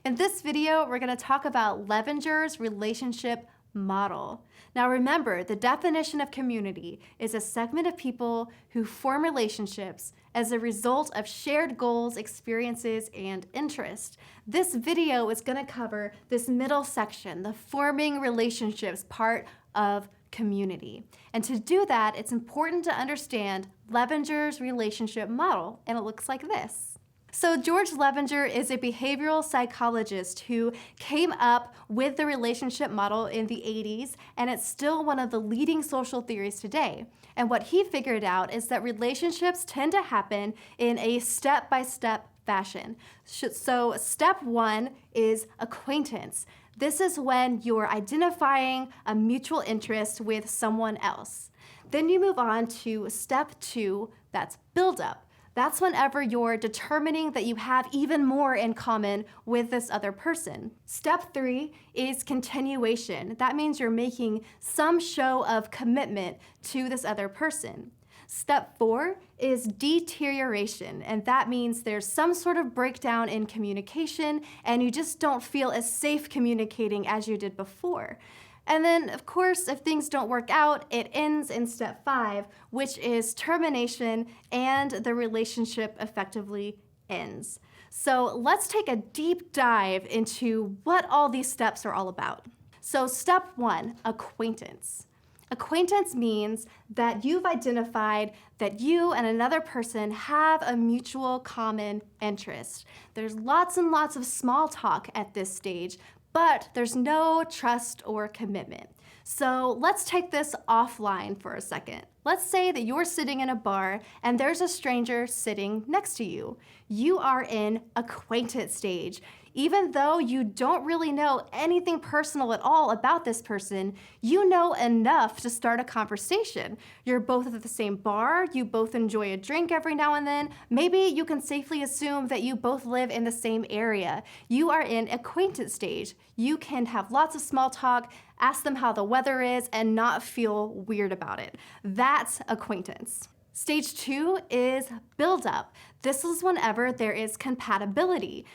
In this video, we're going to talk about Levinger's relationship model. Now remember, the definition of community is a segment of people who form relationships as a result of shared goals, experiences, and interests. This video is going to cover this middle section, the forming relationships part of community. And to do that, it's important to understand Levinger's relationship model, and it looks like this. So George Levinger is a behavioral psychologist who came up with the relationship model in the 80s, and it's still one of the leading social theories today. And what he figured out is that relationships tend to happen in a step-by-step fashion. So step one is acquaintance. This is when you're identifying a mutual interest with someone else. Then you move on to step two, that's build-up. That's whenever you're determining that you have even more in common with this other person. Step three is continuation. That means you're making some show of commitment to this other person. Step four is deterioration, and that means there's some sort of breakdown in communication and you just don't feel as safe communicating as you did before. And then, of course, if things don't work out, it ends in step five, which is termination, and the relationship effectively ends. So let's take a deep dive into what all these steps are all about. So step one, acquaintance. Acquaintance means that you've identified that you and another person have a mutual common interest. There's lots and lots of small talk at this stage, but there's no trust or commitment. So let's take this offline for a second. Let's say that you're sitting in a bar and there's a stranger sitting next to you. You are in acquaintance stage. Even though you don't really know anything personal at all about this person, you know enough to start a conversation. You're both at the same bar, you both enjoy a drink every now and then. Maybe you can safely assume that you both live in the same area. You are in acquaintance stage. You can have lots of small talk, ask them how the weather is, and not feel weird about it. That's acquaintance. Stage two is build up. This is whenever there is compatibility.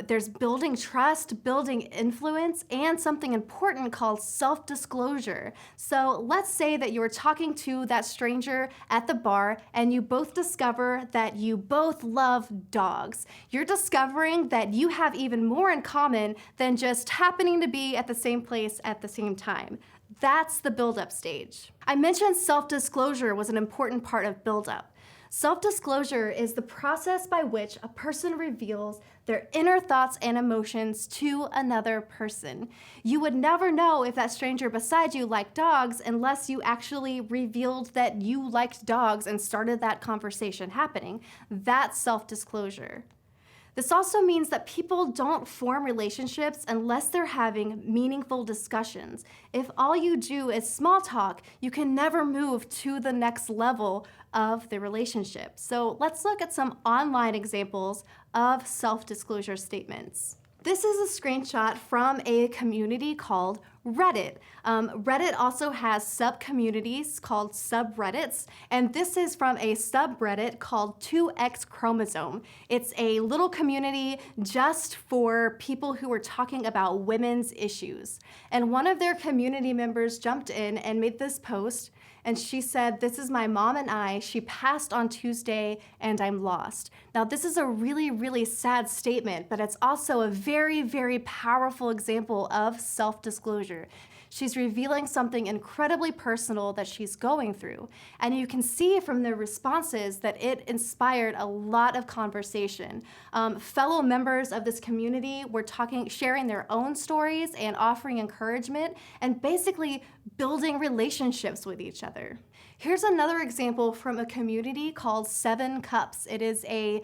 There's building trust, building influence, and something important called self-disclosure. So let's say that you're talking to that stranger at the bar and you both discover that you both love dogs. You're discovering that you have even more in common than just happening to be at the same place at the same time. That's the build-up stage. I mentioned self-disclosure was an important part of build-up. Self-disclosure is the process by which a person reveals their inner thoughts and emotions to another person. You would never know if that stranger beside you liked dogs unless you actually revealed that you liked dogs and started that conversation happening. That's self-disclosure. This also means that people don't form relationships unless they're having meaningful discussions. If all you do is small talk, you can never move to the next level of the relationship. So let's look at some online examples of self-disclosure statements. This is a screenshot from a community called Reddit. Reddit also has sub-communities called subreddits, and this is from a subreddit called 2X Chromosome. It's a little community just for people who are talking about women's issues. And one of their community members jumped in and made this post, and she said, "This is my mom and I. She passed on Tuesday and I'm lost." Now this is a really, really sad statement, but it's also a very, very powerful example of self-disclosure. She's revealing something incredibly personal that she's going through. And you can see from their responses that it inspired a lot of conversation. Fellow members of this community were sharing their own stories and offering encouragement and basically building relationships with each other. Here's another example from a community called 7 Cups. It is a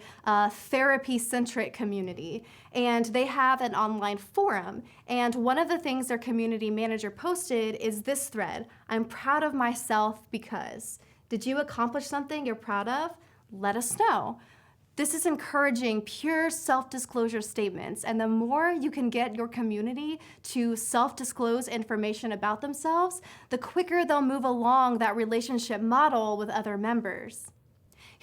therapy-centric community, and they have an online forum. And one of the things their community manager posted is this thread: "I'm proud of myself because." Did you accomplish something you're proud of? Let us know. This is encouraging pure self-disclosure statements, and the more you can get your community to self-disclose information about themselves, the quicker they'll move along that relationship model with other members.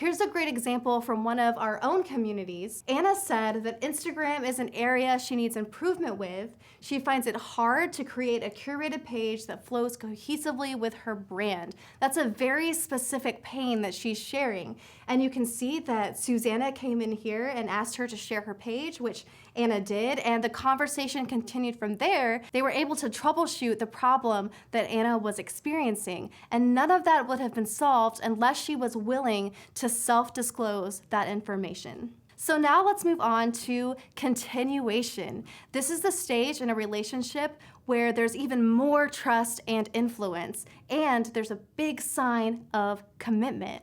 Here's a great example from one of our own communities. Anna said that Instagram is an area she needs improvement with. She finds it hard to create a curated page that flows cohesively with her brand. That's a very specific pain that she's sharing. And you can see that Susanna came in here and asked her to share her page, which Anna did, and the conversation continued from there. They were able to troubleshoot the problem that Anna was experiencing, and none of that would have been solved unless she was willing to self-disclose that information. So now let's move on to continuation. This is the stage in a relationship where there's even more trust and influence, and there's a big sign of commitment.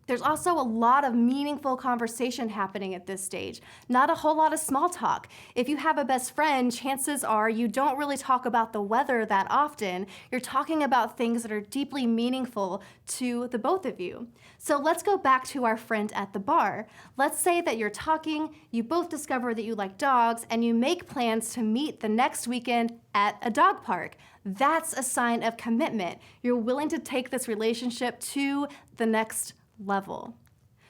There's also a lot of meaningful conversation happening at this stage, not a whole lot of small talk. If you have a best friend, chances are you don't really talk about the weather that often. You're talking about things that are deeply meaningful to the both of you. So let's go back to our friend at the bar. Let's say that you're talking, you both discover that you like dogs, and you make plans to meet the next weekend at a dog park. That's a sign of commitment. You're willing to take this relationship to the next level.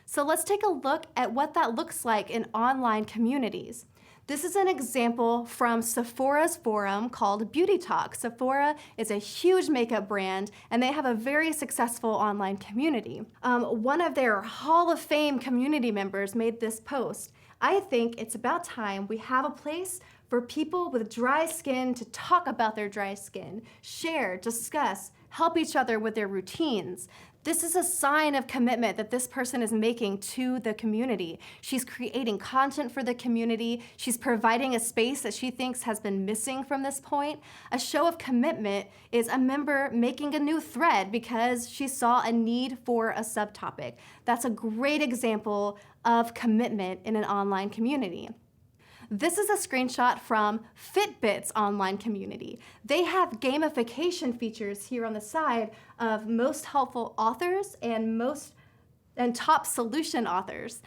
So let's take a look at what that looks like in online communities. This is an example from Sephora's forum called Beauty Talk. Sephora is a huge makeup brand, and they have a very successful online community. One of their Hall of Fame community members made this post. I think it's about time we have a place for people with dry skin to talk about their dry skin, share, discuss, help each other with their routines. This is a sign of commitment that this person is making to the community. She's creating content for the community. She's providing a space that she thinks has been missing from this point. A show of commitment is a member making a new thread because she saw a need for a subtopic. That's a great example of commitment in an online community. This is a screenshot from Fitbit's online community. They have gamification features here on the side of most helpful authors and top solution authors.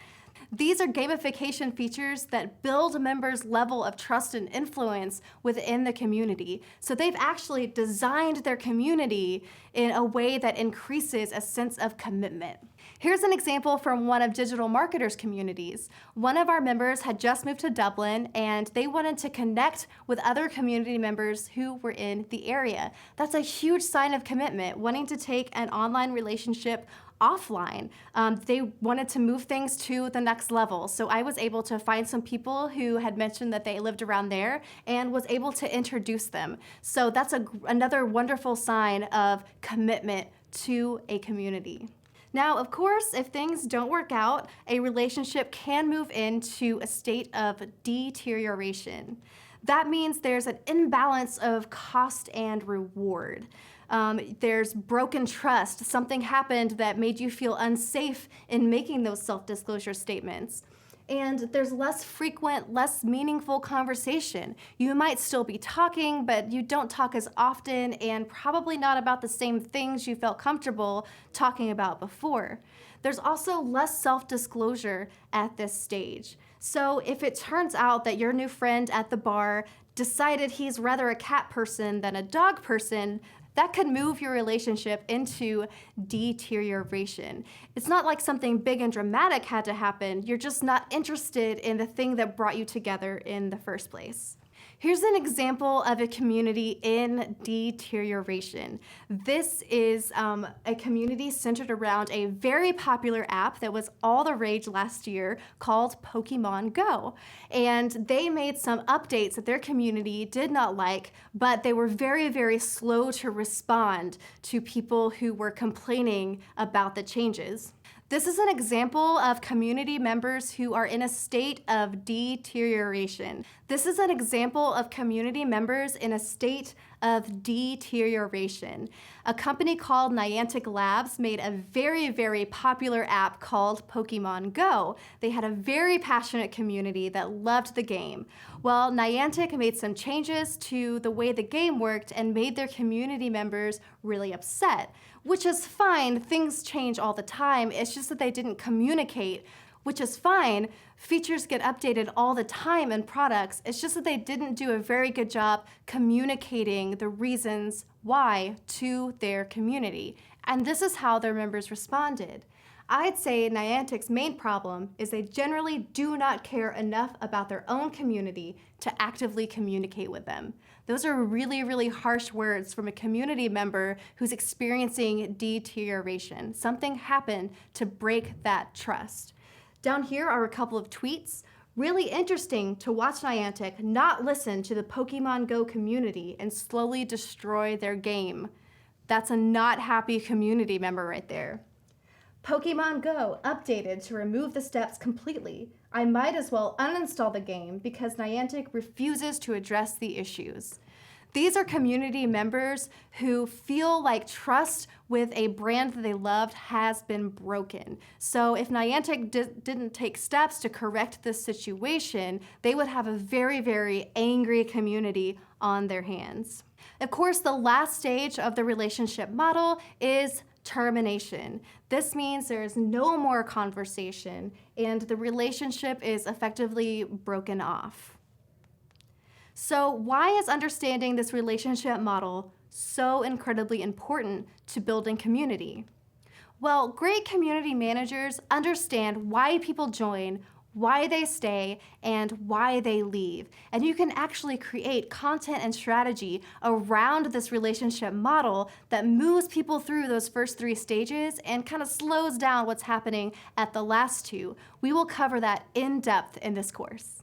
These are gamification features that build members' level of trust and influence within the community. So they've actually designed their community in a way that increases a sense of commitment. Here's an example from one of Digital Marketers' communities. One of our members had just moved to Dublin, and they wanted to connect with other community members who were in the area. That's a huge sign of commitment, wanting to take an online relationship offline. They wanted to move things to the next level. So I was able to find some people who had mentioned that they lived around there and was able to introduce them. So that's another wonderful sign of commitment to a community. Now, of course, if things don't work out, a relationship can move into a state of deterioration. That means there's an imbalance of cost and reward. There's broken trust. Something happened that made you feel unsafe in making those self-disclosure statements. And there's less frequent, less meaningful conversation. You might still be talking, but you don't talk as often and probably not about the same things you felt comfortable talking about before. There's also less self-disclosure at this stage. So if it turns out that your new friend at the bar decided he's rather a cat person than a dog person, that could move your relationship into deterioration. It's not like something big and dramatic had to happen. You're just not interested in the thing that brought you together in the first place. Here's an example of a community in deterioration. This is a community centered around a very popular app that was all the rage last year called Pokemon Go. And they made some updates that their community did not like, but they were very, very slow to respond to people who were complaining about the changes. This is an example of community members who are in a state of deterioration. This is an example of community members in a state of deterioration. A company called Niantic Labs made a very, very popular app called Pokemon Go. They had a very passionate community that loved the game. Well, Niantic made some changes to the way the game worked and made their community members really upset, which is fine. Things change all the time. It's just that they didn't communicate, which is fine. Features get updated all the time in products. It's just that they didn't do a very good job communicating the reasons why to their community. And this is how their members responded. I'd say Niantic's main problem is they generally do not care enough about their own community to actively communicate with them. Those are really, really harsh words from a community member who's experiencing deterioration. Something happened to break that trust. Down here are a couple of tweets. Really interesting to watch Niantic not listen to the Pokemon Go community and slowly destroy their game. That's a not happy community member right there. Pokemon Go updated to remove the steps completely. I might as well uninstall the game because Niantic refuses to address the issues. These are community members who feel like trust with a brand that they loved has been broken. So if Niantic didn't take steps to correct this situation, they would have a very, very angry community on their hands. Of course, the last stage of the relationship model is termination. This means there is no more conversation and the relationship is effectively broken off. So why is understanding this relationship model so incredibly important to building community? Well, great community managers understand why people join, why they stay, and why they leave. And you can actually create content and strategy around this relationship model that moves people through those first 3 stages and kind of slows down what's happening at the last 2. We will cover that in depth in this course.